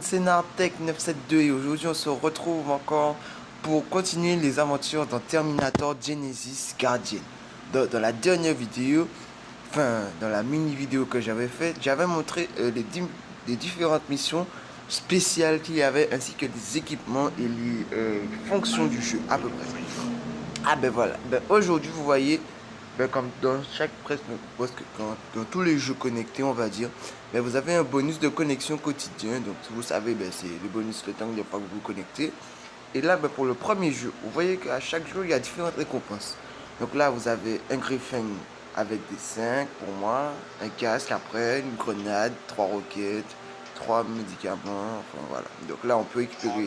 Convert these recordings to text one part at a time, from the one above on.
c'est Nartech972 et aujourd'hui on se retrouve encore pour continuer les aventures dans Terminator Genisys Guardian. Dans la dernière vidéo, enfin dans la mini vidéo que j'avais faite, j'avais montré les différentes missions spéciales qu'il y avait ainsi que les équipements et les fonctions du jeu à peu près. Ah ben voilà, ben aujourd'hui vous voyez, ben comme dans dans tous les jeux connectés on va dire, ben vous avez un bonus de connexion quotidien. Donc vous savez, ben c'est le bonus le temps qu'il n'y a pas que vous vous connectez. Et là ben, pour le premier jeu, vous voyez qu'à chaque jour il y a différentes récompenses. Donc là vous avez un griffin avec des 5 pour moi, un casque après, une grenade, 3 roquettes, 3 médicaments, enfin voilà. Donc là on peut récupérer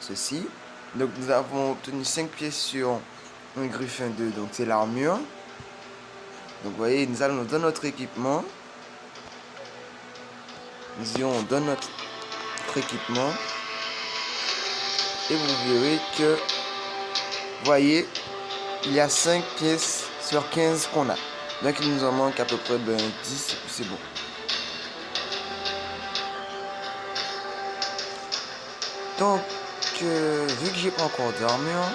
ceci. Donc nous avons obtenu 5 pièces sur un griffin 2, donc c'est l'armure. Donc vous voyez, nous allons dans notre équipement. Nous irons dans notre équipement. Et vous verrez que, vous voyez, il y a 5 pièces sur 15 qu'on a. Donc il nous en manque à peu près 10 et puis c'est bon. Donc, vu que j'ai pas encore d'armure,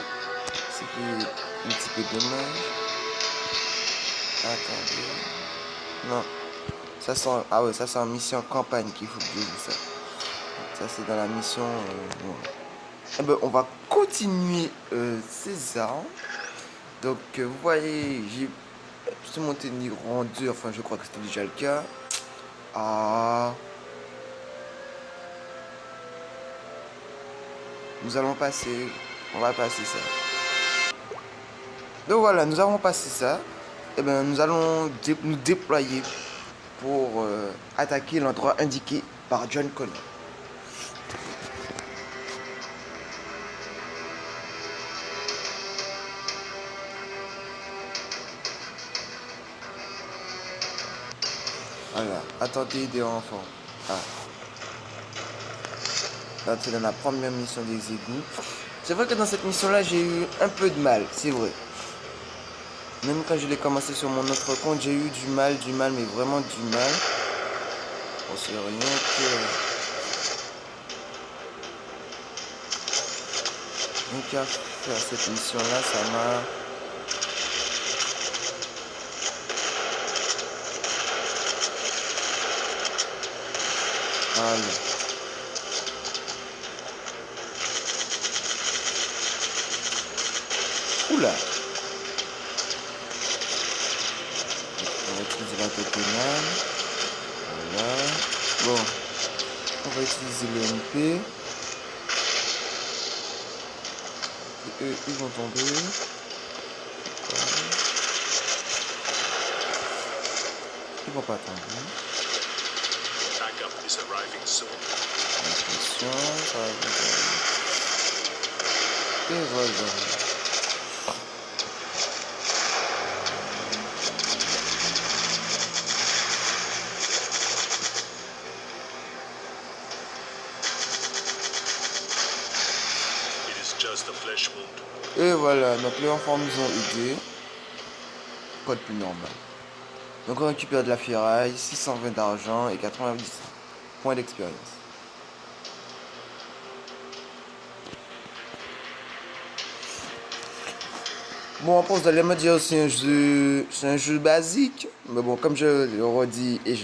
c'est qui est un petit peu dommage. Attendez. Non. Ça sent. Ah ouais, ça c'est en mission campagne qu'il faut que je dise ça. Ça c'est dans la mission. Bon. Eh ben, on va continuer ces armes. Donc vous voyez, j'ai monté niveau 2, enfin je crois que c'était déjà le cas. Ah. Nous allons passer. On va passer ça. Donc voilà, nous avons passé ça. Et ben nous allons nous déployer pour attaquer l'endroit indiqué par John Connor. Voilà, attendez des enfants. Ah. Là, c'est dans la première mission des égouts. C'est vrai que dans cette mission-là, j'ai eu un peu de mal, c'est vrai. Même quand je l'ai commencé sur mon autre compte, j'ai eu du mal, mais vraiment du mal. Bon, c'est rien qu'à faire cette mission-là, ça m'a... Voilà. Oula. On va utiliser la tokenade. Voilà. Bon. On va utiliser le MP. Et eux, ils vont tomber. Voilà. Ils vont pas tomber. Attention, ça va tomber. Et voilà. Et voilà, donc les enfants nous ont aidés. Code plus normal. Donc on récupère de la ferraille, 620 d'argent et 90 points d'expérience. Bon, après vous allez me dire c'est un jeu basique. Mais bon, comme je le redis et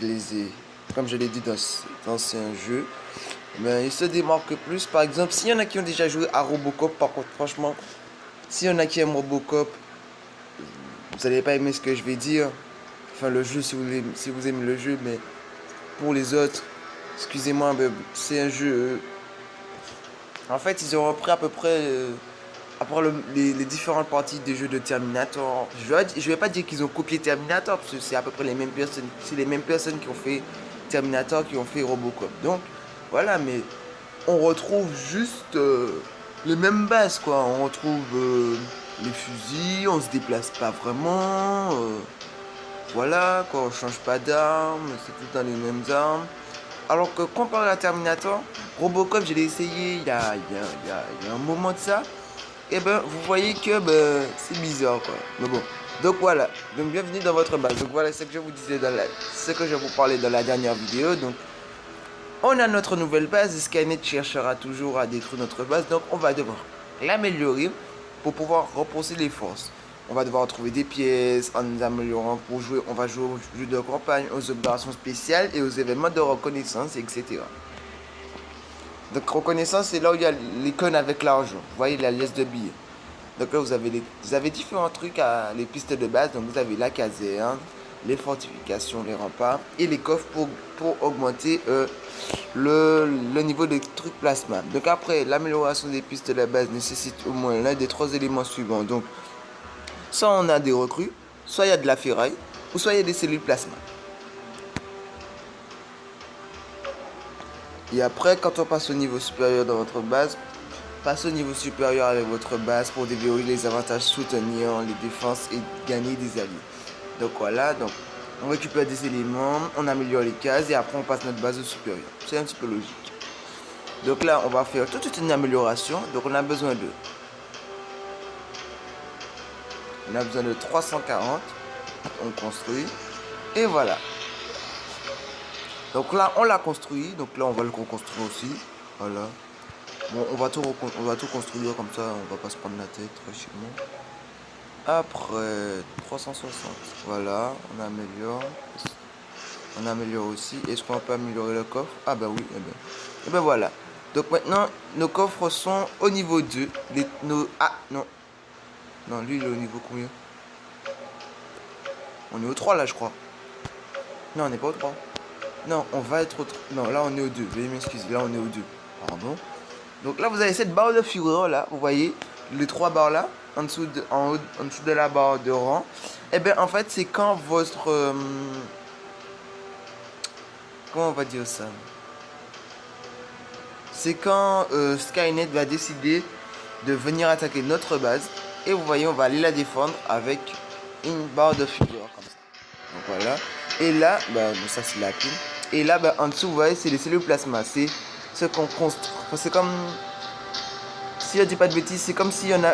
comme je l'ai dit dans un jeu, mais il se démarque plus. Par exemple, s'il y en a qui ont déjà joué à Robocop, par contre, franchement, s'il y en a qui aiment Robocop, vous n'allez pas aimer ce que je vais dire. Enfin, le jeu, si vous aimez le jeu, mais pour les autres, excusez-moi, mais c'est un jeu. En fait, ils ont repris à peu près après les différentes parties des jeux de Terminator. Je vais pas dire qu'ils ont copié Terminator, parce que c'est à peu près les mêmes personnes. C'est les mêmes personnes qui ont fait Terminator, qui ont fait Robocop. Donc, voilà, mais on retrouve juste les mêmes bases, quoi. On retrouve les fusils, on se déplace pas vraiment. Voilà, quoi, on change pas d'armes, c'est tout dans les mêmes armes. Alors que comparé à Terminator, Robocop, je l'ai essayé il y a un moment de ça. Et ben, vous voyez que c'est bizarre, quoi. Mais bon, donc voilà. Donc bienvenue dans votre base. Donc voilà ce que je vous disais ce que je vous parlais dans la dernière vidéo. Donc On a notre nouvelle base, Skynet cherchera toujours à détruire notre base, donc on va devoir l'améliorer pour pouvoir repousser les forces. On va devoir trouver des pièces en nous améliorant pour jouer. On va jouer aux jeux de campagne, aux opérations spéciales et aux événements de reconnaissance, etc. Donc reconnaissance, c'est là où il y a l'icône avec l'argent. Vous voyez la liste de billets. Donc là, vous avez différents trucs, les pistes de base. Donc vous avez la caserne, les fortifications, les remparts et les coffres pour augmenter le niveau des trucs plasma. Donc après, l'amélioration des pistes de base nécessite au moins l'un des 3 éléments suivants. Donc soit on a des recrues, soit il y a de la ferraille, ou soit il y a des cellules plasma. Et après, quand on passe au niveau supérieur dans votre base, passez au niveau supérieur avec votre base pour déverrouiller les avantages, soutenir les défenses et gagner des alliés. Donc voilà, donc on récupère des éléments, on améliore les cases et après on passe notre base au supérieur. C'est un petit peu logique. Donc là, on va faire toute une amélioration. Donc on a besoin de 340. On construit. Et voilà. Donc là, on l'a construit. Donc là, on va le reconstruire aussi. Voilà. Bon, on va tout construire comme ça. On va pas se prendre la tête tranquillement. Après 360. Voilà. On améliore. On améliore aussi. Est-ce qu'on peut améliorer le coffre? Ah bah oui. Et ben voilà. Donc maintenant, nos coffres sont au niveau 2. Ah, non. Non, lui, il est au niveau combien? On est au 3 là, je crois. Non, on n'est pas au 3. Non, on va être au 3. Non, là, on est au 2. Veuillez m'excuser. Là, on est au 2. Pardon. Donc là, vous avez cette barre de fureur là. Vous voyez les 3 barres là. En dessous de la barre de rang. Et bien, en fait, c'est quand votre... comment on va dire ça? C'est quand Skynet va décider de venir attaquer notre base. Et vous voyez, on va aller la défendre avec une barre de fureur comme ça. Donc voilà. Et là, bah, bon, ça c'est la pile. Et là, bah, en dessous, vous voyez, c'est les cellules plasma. C'est ce qu'on construit. Enfin, c'est comme... Si je dis pas de bêtises, c'est comme s'il y en a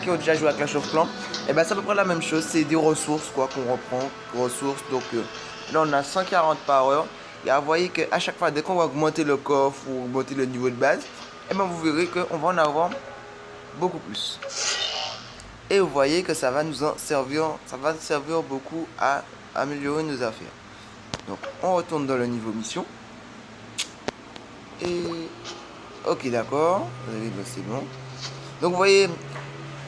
qui ont déjà joué à Clash of Clans. Et bah, c'est à peu près la même chose. C'est des ressources, quoi, qu'on reprend. Ressources. Donc là, on a 140 par heure. Et vous voyez qu'à chaque fois, dès qu'on va augmenter le coffre ou augmenter le niveau de base, et ben vous verrez qu'on va en avoir beaucoup plus. Et vous voyez que ça va nous en servir, beaucoup à améliorer nos affaires. Donc on retourne dans le niveau mission. Et ok, d'accord, c'est bon. Donc vous voyez,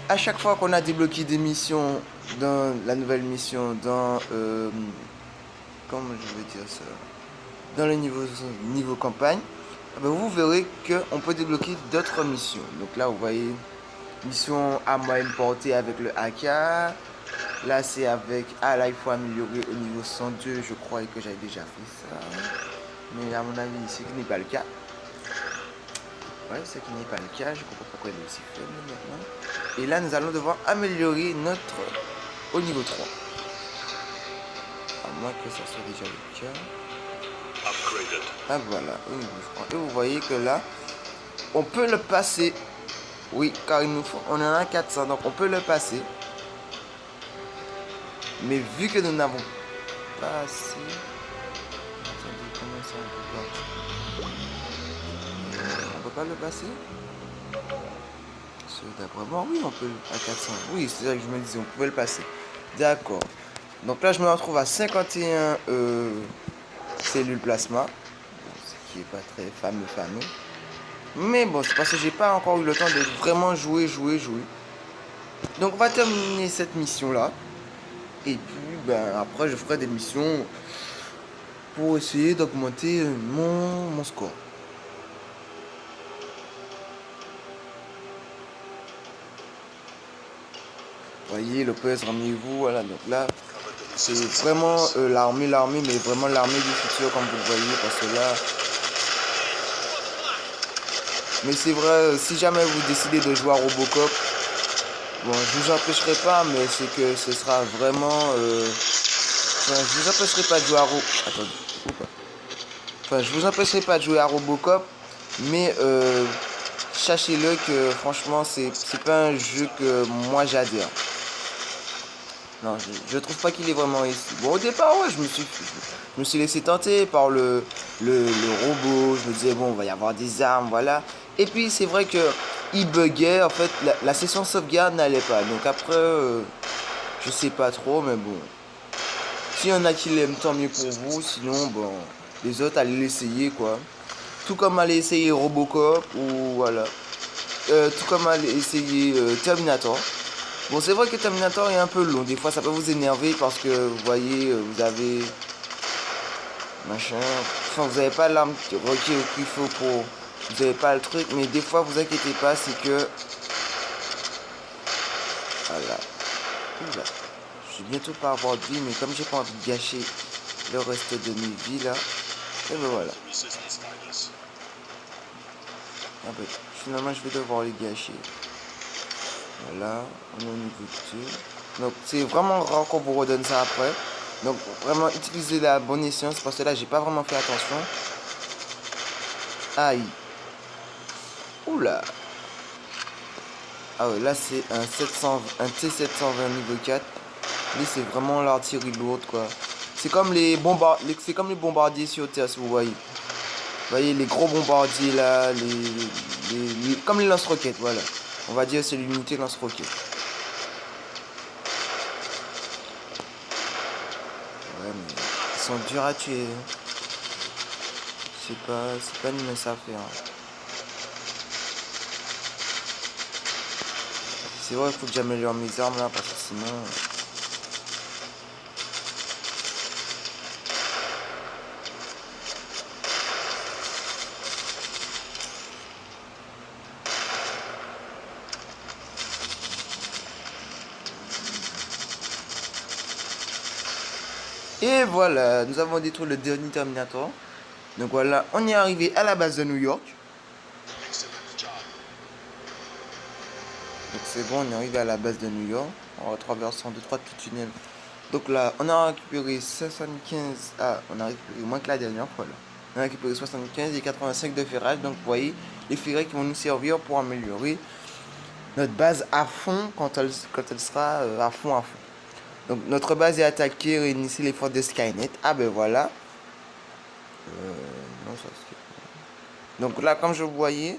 à chaque fois qu'on a débloqué des missions dans la nouvelle mission, dans comment je vais dire ça, dans le niveau campagne, ben vous verrez qu'on peut débloquer d'autres missions. Donc là vous voyez, mission à moyenne portée avec le AK. Là c'est avec, ah là il faut améliorer au niveau 102, je croyais que j'avais déjà fait ça, mais à mon avis c'est qui n'est pas le cas. Ouais, c'est qui n'est pas le cas, je comprends pas pourquoi il est aussi faible maintenant. Et là nous allons devoir améliorer notre au niveau 3, à moins que ça soit déjà le cas. Ah voilà, au niveau 3. Et vous voyez que là on peut le passer. Oui, car il nous faut, on en a 400, donc on peut le passer. Mais vu que nous n'avons pas assez... Attendez, comment ça on peut pas le passer? D'après moi, oui, on peut à 400. Oui, c'est ça que je me disais, on pouvait le passer. D'accord. Donc là, je me retrouve à 51 cellules plasma. Ce qui est pas très fameux. Mais bon, c'est parce que j'ai pas encore eu le temps de vraiment jouer. Donc on va terminer cette mission là. Et puis ben, après je ferai des missions pour essayer d'augmenter mon score. Vous voyez le PS, ramenez-vous, voilà, donc là c'est vraiment l'armée, mais vraiment l'armée du futur comme vous le voyez, parce que là... Mais c'est vrai, si jamais vous décidez de jouer à Robocop, bon, je vous empêcherai pas, mais c'est que ce sera vraiment... Enfin, je vous empêcherai pas de jouer à je vous empêcherai pas de jouer à Robocop, mais sachez-le que franchement, c'est pas un jeu que moi j'adhère. Non, je trouve pas qu'il est vraiment réussi. Bon, au départ, ouais, je me suis laissé tenter par le robot. Je me disais, bon, il va y avoir des armes, voilà. Et puis, c'est vrai que il buguait. En fait, la session sauvegarde n'allait pas. Donc après, je sais pas trop, mais bon. S'il y en a qui l'aiment, tant mieux pour vous. Sinon, bon, les autres, allez l'essayer, quoi. Tout comme aller essayer Robocop ou voilà. Tout comme aller essayer Terminator. Bon, c'est vrai que Terminator est un peu long. Des fois, ça peut vous énerver parce que vous voyez, vous avez machin. Enfin, vous n'avez pas l'arme requise qu'il faut pour. Vous n'avez pas le truc, mais des fois, vous inquiétez pas, c'est que. Voilà. Oula. Je vais bientôt pas avoir de vie, mais comme j'ai pas envie de gâcher le reste de mes vies là, et ben voilà. Ah ben, finalement, je vais devoir les gâcher. Voilà, on est au niveau 2. Donc c'est vraiment rare qu'on vous redonne ça après. Donc vraiment utilisez la bonne escient parce que là j'ai pas vraiment fait attention. Aïe. Oula. Ah ouais, là c'est un T720 niveau 4. Lui c'est vraiment l'artillerie lourde quoi. C'est comme c'est comme les bombardiers sur Terre si vous voyez. Vous voyez les gros bombardiers là, comme les lance-roquettes, voilà. On va dire c'est l'unité lance-roquettes. Ouais, mais ils sont durs à tuer. C'est pas une mince affaire. C'est vrai qu'il faut que j'améliore mes armes là parce que sinon. Et voilà, nous avons détruit le dernier Terminator. Donc voilà, on est arrivé à la base de New York. Donc c'est bon, on est arrivé à la base de New York. En traversant 2-3 petits tunnels. Donc là, on a récupéré 75. Ah, on a récupéré moins que la dernière fois là. On a récupéré 75 et 85 de ferrage. Donc vous voyez, les ferrailles qui vont nous servir pour améliorer notre base à fond quand elle sera à fond à fond. Donc notre base est attaquée, réunissez les forces de Skynet. Ah ben voilà. Non, ça c'est... Donc là, comme je vous voyais,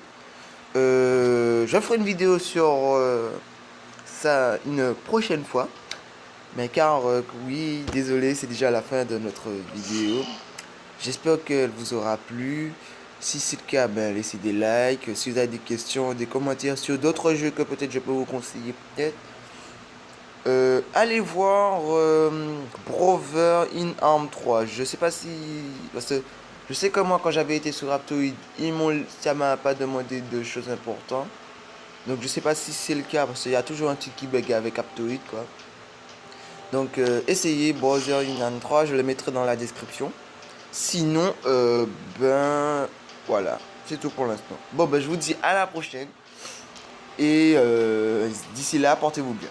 je ferai une vidéo sur ça une prochaine fois. Mais car oui, désolé, c'est déjà la fin de notre vidéo. J'espère qu'elle vous aura plu. Si c'est le cas, ben, laissez des likes. Si vous avez des questions, des commentaires sur d'autres jeux que peut-être je peux vous conseiller, peut-être. Allez voir Brother in Arm 3. Je sais pas si... Parce que je sais que moi, quand j'avais été sur Aptoid, ça m'a pas demandé de choses importantes. Donc je sais pas si c'est le cas, parce qu'il y a toujours un petit qui bug avec Aptoid, quoi. Donc essayez Brother in Arm 3, je le mettrai dans la description. Sinon, ben... Voilà, c'est tout pour l'instant. Bon, ben je vous dis à la prochaine. Et d'ici là, portez-vous bien.